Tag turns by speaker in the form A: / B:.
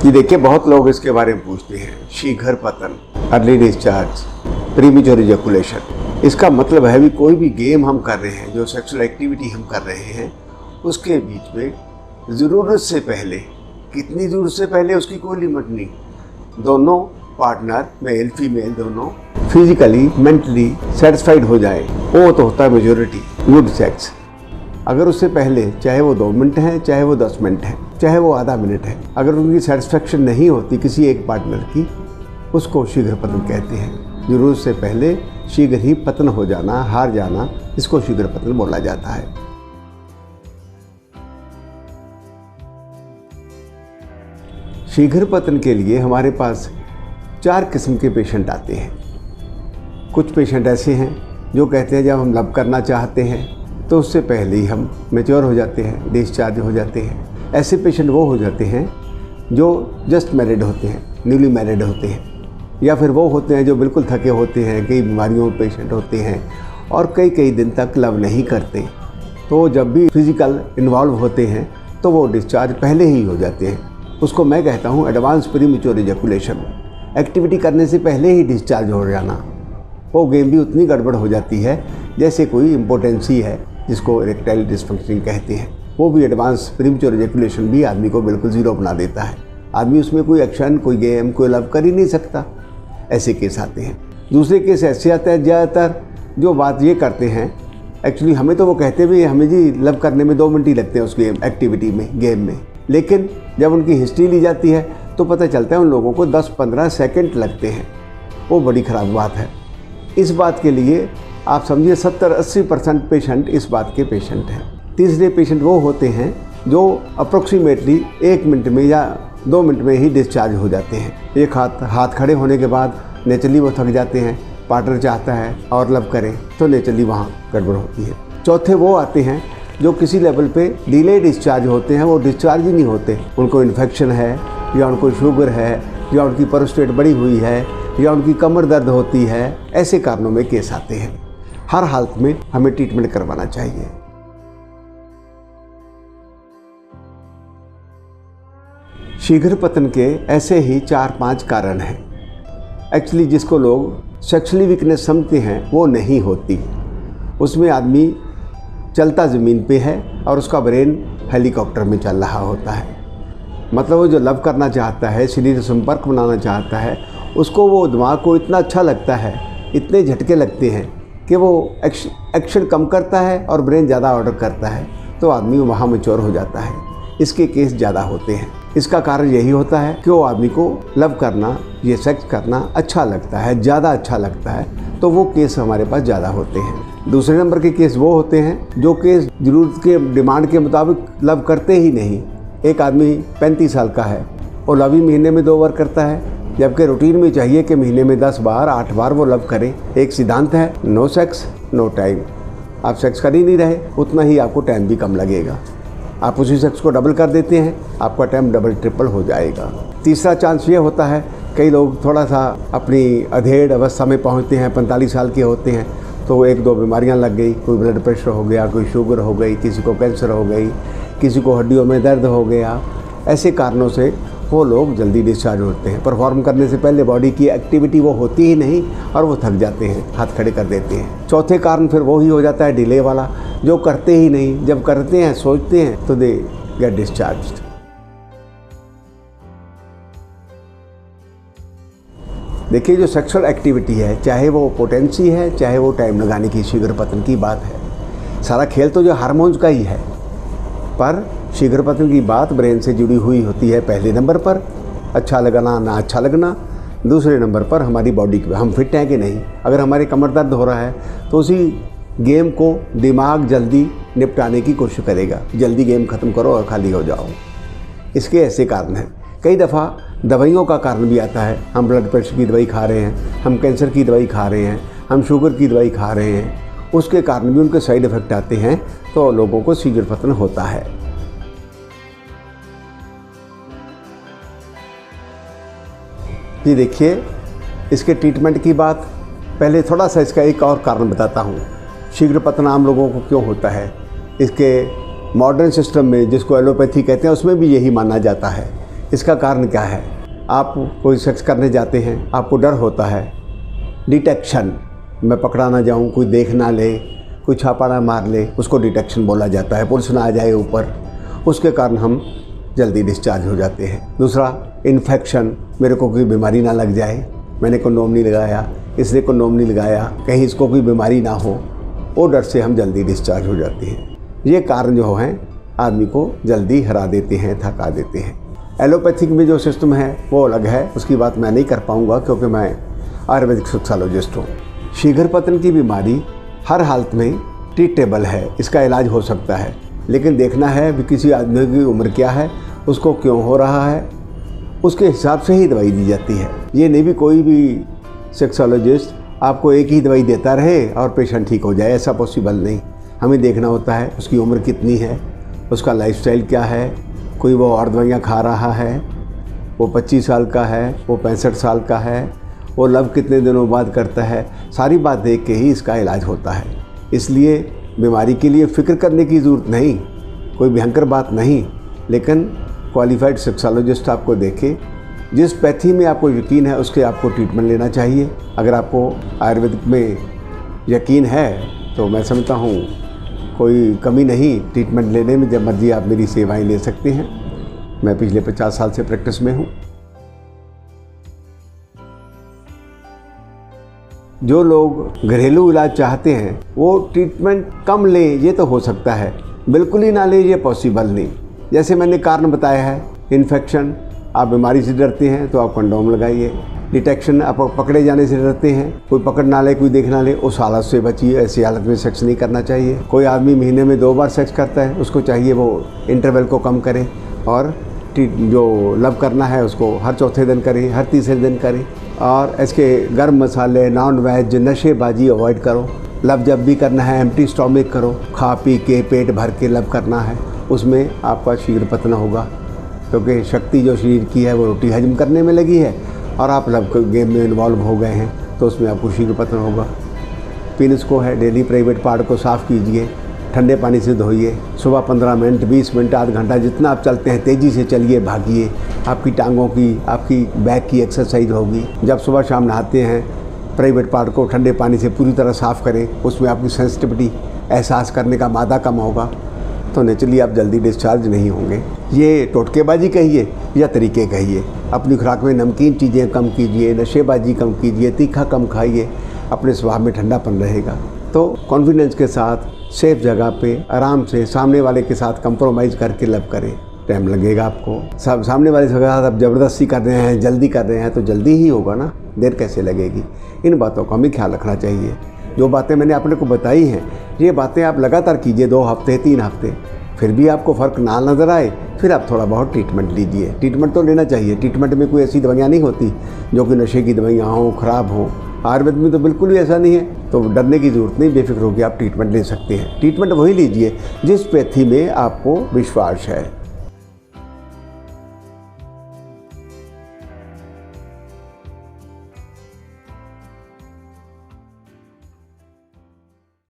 A: ये देखिए, बहुत लोग इसके बारे में पूछते हैं, शीघ्र पतन, अर्ली डिस्चार्ज, प्रीमेच्योर इजैकुलेशन। इसका मतलब है भी कोई भी गेम हम कर रहे हैं, जो सेक्सुअल एक्टिविटी हम कर रहे हैं, उसके बीच में ज़रूरत से पहले, कितनी ज़रूरत से पहले उसकी कोई लिमिट नहीं, दोनों पार्टनर मेल फीमेल दोनों फिजिकली मेंटली सेटिस्फाइड हो जाए, वो तो होता है मेजोरिटी गुड सेक्स। अगर उससे पहले चाहे वो 2 मिनट है, चाहे वो 10 मिनट है, चाहे वो आधा मिनट है, अगर उनकी सेटिस्फेक्शन नहीं होती किसी एक पार्टनर की, उसको शीघ्र पतन कहते हैं। जरूरत से पहले शीघ्र ही पतन हो जाना, हार जाना, इसको शीघ्र पतन बोला जाता है। शीघ्र पतन के लिए हमारे पास 4 किस्म के पेशेंट आते हैं। कुछ पेशेंट ऐसे हैं जो कहते हैं जब हम लव करना चाहते हैं तो उससे पहले ही हम मैच्योर हो जाते हैं, डिस्चार्ज हो जाते हैं। ऐसे पेशेंट वो हो जाते हैं जो जस्ट मैरिड होते हैं, न्यूली मैरिड होते हैं, या फिर वो होते हैं जो बिल्कुल थके होते हैं, कई बीमारियों में पेशेंट होते हैं और कई दिन तक लव नहीं करते। तो जब भी फिज़िकल इन्वॉल्व होते हैं तो वो डिस्चार्ज पहले ही हो जाते हैं। उसको मैं कहता हूँ एडवांस प्रीमेच्योर इजैकुलेशन। एक्टिविटी करने से पहले ही डिस्चार्ज हो जाना, वो गेम भी उतनी गड़बड़ हो जाती है जैसे कोई इम्पोर्टेंसी है, जिसको इरेक्टाइल डिसफंक्शन कहते हैं। वो भी एडवांस प्रीमेच्योर इजैकुलेशन भी आदमी को बिल्कुल ज़ीरो बना देता है। आदमी उसमें कोई एक्शन, कोई गेम, कोई लव कर ही नहीं सकता। ऐसे केस आते हैं। दूसरे केस ऐसे आते हैं ज़्यादातर जो बात ये करते हैं, एक्चुअली हमें तो वो कहते भी हमें जी लव करने में 2 मिनट ही लगते हैं उस गेम एक्टिविटी में, गेम में, लेकिन जब उनकी हिस्ट्री ली जाती है तो पता चलता है उन लोगों को 10-15 सेकंड लगते हैं। वो बड़ी ख़राब बात है। इस बात के लिए आप समझिए 70-80% पेशेंट इस बात के पेशेंट हैं। तीसरे पेशेंट वो होते हैं जो अप्रोक्सीमेटली 1 मिनट में या 2 मिनट में ही डिस्चार्ज हो जाते हैं। एक हाथ खड़े होने के बाद नेचुरली वो थक जाते हैं, पार्टनर चाहता है और लव करें तो नेचुरली वहाँ गड़बड़ होती है। चौथे वो आते हैं जो किसी लेवल पे डिले डिस्चार्ज होते हैं, वो डिस्चार्ज ही नहीं होते। उनको इन्फेक्शन है, या उनको शुगर है, या उनकी प्रोस्टेट बड़ी हुई है, या उनकी कमर दर्द होती है। ऐसे कारणों में केस आते हैं। हर हालत में हमें ट्रीटमेंट करवाना चाहिए। शीघ्र पतन के ऐसे ही 4-5 कारण हैं। एक्चुअली जिसको लोग सेक्सुअली वीकनेस समझते हैं वो नहीं होती। उसमें आदमी चलता ज़मीन पे है और उसका ब्रेन हेलीकॉप्टर में चल रहा होता है। मतलब वो जो लव करना चाहता है, शरीर संपर्क बनाना चाहता है, उसको वो दिमाग को इतना अच्छा लगता है, इतने झटके लगते हैं कि वो एक्शन कम करता है और ब्रेन ज़्यादा ऑर्डर करता है, तो आदमी वहाँ मैच्योर हो जाता है। इसके केस ज़्यादा होते हैं। इसका कारण यही होता है कि वो आदमी को लव करना, ये सेक्स करना अच्छा लगता है, ज़्यादा अच्छा लगता है, तो वो केस हमारे पास ज़्यादा होते हैं। दूसरे नंबर के केस वो होते हैं जो केस ज़रूरत के डिमांड के मुताबिक लव करते ही नहीं। एक आदमी 35 साल का है और लव ही महीने में 2 बार करता है, जबकि रूटीन में चाहिए कि महीने में 10 बार 8 बार वो लव करे। एक सिद्धांत है, नो सेक्स नो टाइम। आप सेक्स कर ही नहीं रहे, उतना ही आपको टाइम भी कम लगेगा। आप उसी सेक्स को डबल कर देते हैं, आपका टाइम डबल ट्रिपल हो जाएगा। तीसरा चांस ये होता है, कई लोग थोड़ा सा अपनी अधेड़ अवस्था में पहुंचते हैं, 45 साल के होते हैं, तो 1-2 बीमारियां लग गई, कोई ब्लड प्रेशर हो गया, कोई शुगर हो गई, किसी को कैंसर हो गई, किसी को हड्डियों में दर्द हो गया। ऐसे कारणों से वो लोग जल्दी डिस्चार्ज होते हैं। परफॉर्म करने से पहले बॉडी की एक्टिविटी वो होती ही नहीं और वो थक जाते हैं, हाथ खड़े कर देते हैं। चौथे कारण फिर वो ही हो जाता है डिले वाला, जो करते ही नहीं, जब करते हैं सोचते हैं तो दे गेट डिस्चार्ज्ड। देखिए, जो सेक्सुअल एक्टिविटी है, चाहे वो पोटेंसी है, चाहे वो टाइम लगाने की शीघ्र पतन की बात है, सारा खेल तो जो हार्मोन्स का ही है, पर शीघ्र पतन की बात ब्रेन से जुड़ी हुई होती है। पहले नंबर पर अच्छा लगना ना अच्छा लगना, दूसरे नंबर पर हमारी बॉडी पे हम फिट हैं कि नहीं। अगर हमारे कमर दर्द हो रहा है तो उसी गेम को दिमाग जल्दी निपटाने की कोशिश करेगा, जल्दी गेम ख़त्म करो और खाली हो जाओ। इसके ऐसे कारण हैं। कई दफ़ा दवाइयों का कारण भी आता है। हम ब्लड प्रेशर की दवाई खा रहे हैं, हम कैंसर की दवाई खा रहे हैं, हम शुगर की दवाई खा रहे हैं, उसके कारण भी उनके साइड इफ़ेक्ट आते हैं, तो लोगों को शीघ्र पतन होता है। ये देखिए, इसके ट्रीटमेंट की बात, पहले थोड़ा सा इसका एक और कारण बताता हूँ। शीघ्र पतन आम लोगों को क्यों होता है। इसके मॉडर्न सिस्टम में, जिसको एलोपैथी कहते हैं, उसमें भी यही माना जाता है इसका कारण क्या है? आप कोई सेक्स करने जाते हैं, आपको डर होता है, डिटेक्शन, मैं पकड़ा ना जाऊं, कोई देख ना ले, कोई छापा ना मार ले, उसको डिटेक्शन बोला जाता है, पुलिस ना आ जाए ऊपर, उसके कारण हम जल्दी डिस्चार्ज हो जाते हैं। दूसरा, इन्फेक्शन, मेरे को कोई बीमारी ना लग जाए, मैंने कंडोम नहीं लगाया, इसने कंडोम नहीं लगाया, कहीं इसको कोई बीमारी ना हो, वो डर से हम जल्दी डिस्चार्ज हो जाते हैं। ये कारण जो हैं आदमी को जल्दी हरा देते हैं, थका देते हैं। एलोपैथिक में जो सिस्टम है वो अलग है, उसकी बात मैं नहीं कर पाऊँगा क्योंकि मैं आयुर्वेदिक सेक्सोलॉजिस्ट हूँ। शीघ्र पतन की बीमारी हर हालत में ट्रीटेबल है, इसका इलाज हो सकता है, लेकिन देखना है कि किसी आदमी की उम्र क्या है, उसको क्यों हो रहा है, उसके हिसाब से ही दवाई दी जाती है। ये नहीं भी कोई भी सेक्सोलॉजिस्ट आपको एक ही दवाई देता रहे और पेशेंट ठीक हो जाए, ऐसा पॉसिबल नहीं। हमें देखना होता है उसकी उम्र कितनी है, उसका लाइफस्टाइल क्या है, कोई वो और दवाइयाँ खा रहा है, वो 25 साल का है, वो 65 साल का है, वो लव कितने दिनों बाद करता है, सारी बात देख के ही इसका इलाज होता है। इसलिए बीमारी के लिए फ़िक्र करने की ज़रूरत नहीं, कोई भयंकर बात नहीं, लेकिन क्वालिफाइड सेक्सोलॉजिस्ट आपको देखे, जिस पैथी में आपको यकीन है उसके आपको ट्रीटमेंट लेना चाहिए। अगर आपको आयुर्वेदिक में यकीन है तो मैं समझता हूँ कोई कमी नहीं ट्रीटमेंट लेने में, जब मर्जी आप मेरी सेवाएं ले सकते हैं। मैं पिछले 50 साल से प्रैक्टिस में हूँ। जो लोग घरेलू इलाज चाहते हैं वो ट्रीटमेंट कम लें, ये तो हो सकता है, बिल्कुल ही ना लें ये पॉसिबल नहीं। जैसे मैंने कारण बताया है, इन्फेक्शन, आप बीमारी से डरते हैं तो आप कंडोम लगाइए। डिटेक्शन, आप पकड़े जाने से डरते हैं, कोई पकड़ ना ले, कोई देख ना ले, उस हालत से बचिए, ऐसी हालत में सेक्स नहीं करना चाहिए। कोई आदमी महीने में 2 बार सेक्स करता है, उसको चाहिए वो इंटरवल को कम करे और जो लव करना है उसको हर चौथे दिन करे, हर तीसरे दिन करे। और इसके गर्म मसाले, नॉन वेज, नशेबाजी अवॉइड करो। लव जब भी करना है एम्प्टी स्टोमिक करो, खा पी के पेट भर के लव करना है, उसमें आपका शीघ्र पतन होगा, क्योंकि शक्ति जो शरीर की है वो रोटी हजम करने में लगी है और आप लव गेम में इन्वॉल्व हो गए हैं, तो उसमें आपको शीघ्र पतन होगा। पेनिस को है डेली प्राइवेट पार्ट को साफ़ कीजिए, ठंडे पानी से धोइए, सुबह 15 मिनट, 20 मिनट, आध घंटा, जितना आप चलते हैं तेज़ी से चलिए, भागिए, आपकी टांगों की, आपकी बैक की एक्सरसाइज होगी। जब सुबह शाम नहाते हैं प्राइवेट पार्ट को ठंडे पानी से पूरी तरह साफ़ करें, उसमें आपकी सेंसिटिविटी, एहसास करने का मादा कम होगा, तो नेचुरली आप जल्दी डिस्चार्ज नहीं होंगे। ये टोटकेबाजी कहिए या तरीके कहिए, अपनी खुराक में नमकीन चीज़ें कम कीजिए, नशेबाजी कम कीजिए, तीखा कम खाइए, अपने स्वभाव में ठंडापन रहेगा। तो कॉन्फिडेंस के साथ सेफ जगह पे आराम से सामने वाले के साथ कंप्रोमाइज़ करके लव करें। टाइम लगेगा आपको, सब सामने वाले के साथ आप ज़बरदस्ती कर रहे हैं, जल्दी कर रहे हैं तो जल्दी ही होगा ना, देर कैसे लगेगी। इन बातों का हमें ख्याल रखना चाहिए। जो बातें मैंने अपने को बताई हैं, ये बातें आप लगातार कीजिए, 2 हफ्ते 3 हफ्ते, फिर भी आपको फ़र्क ना नज़र आए, फिर आप थोड़ा बहुत ट्रीटमेंट लीजिए। ट्रीटमेंट तो लेना चाहिए, ट्रीटमेंट में कोई ऐसी दवाइयाँ नहीं होती जो कि नशे की दवाइयाँ हों, ख़राब हों। आयुर्वेद में तो बिल्कुल भी ऐसा नहीं है, तो डरने की ज़रूरत नहीं, बेफिक्र होकर आप ट्रीटमेंट ले सकते हैं। ट्रीटमेंट वही लीजिए जिस पैथी में आपको विश्वास है।